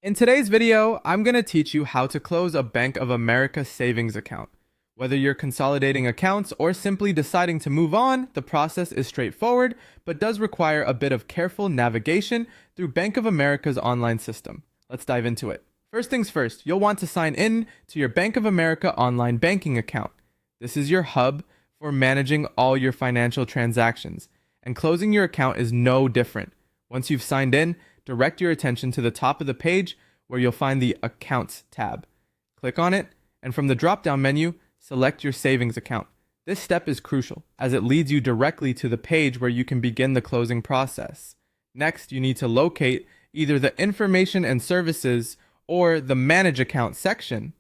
In today's video, I'm going to teach you how to close a Bank of America savings account. Whether you're consolidating accounts or simply deciding to move on, the process is straightforward, but does require a bit of careful navigation through Bank of America's online system. Let's dive into it. First things first, you'll want to sign in to your Bank of America online banking account. This is your hub for managing all your financial transactions, and closing your account is no different. Once you've signed in, direct your attention to the top of the page where you'll find the Accounts tab. Click on it, and from the drop-down menu, select your savings account. This step is crucial, as it leads you directly to the page where you can begin the closing process. Next, you need to locate either the Information and Services or the Manage Account section.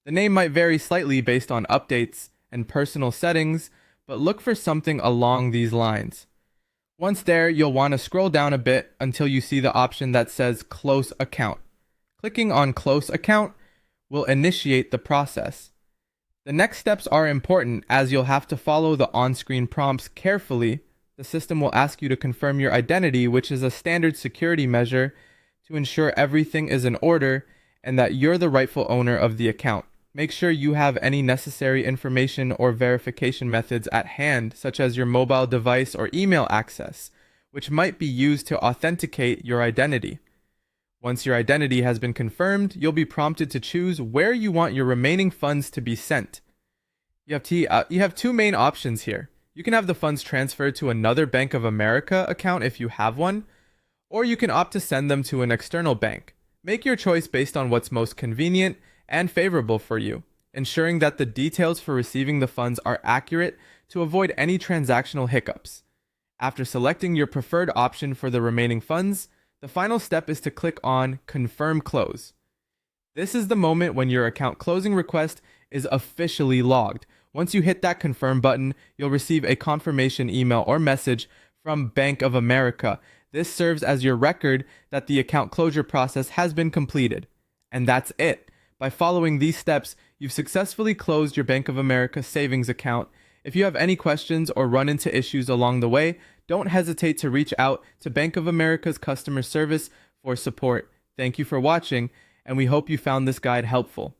The name might vary slightly based on updates and personal settings, but look for something along these lines. Once there, you'll want to scroll down a bit until you see the option that says Close Account. Clicking on Close Account will initiate the process. The next steps are important as you'll have to follow the on-screen prompts carefully. The system will ask you to confirm your identity, which is a standard security measure to ensure everything is in order and that you're the rightful owner of the account. Make sure you have any necessary information or verification methods at hand, such as your mobile device or email access, which might be used to authenticate your identity. Once your identity has been confirmed, you'll be prompted to choose where you want your remaining funds to be sent. You have two main options here. You can have the funds transferred to another Bank of America account if you have one, or you can opt to send them to an external bank. Make your choice based on what's most convenient and favorable for you, ensuring that the details for receiving the funds are accurate to avoid any transactional hiccups. After selecting your preferred option for the remaining funds, the final step is to click on Confirm Close. This is the moment when your account closing request is officially logged. Once you hit that confirm button, you'll receive a confirmation email or message from Bank of America. This serves as your record that the account closure process has been completed. And that's it. By following these steps, you've successfully closed your Bank of America savings account. If you have any questions or run into issues along the way, don't hesitate to reach out to Bank of America's customer service for support. Thank you for watching, and we hope you found this guide helpful.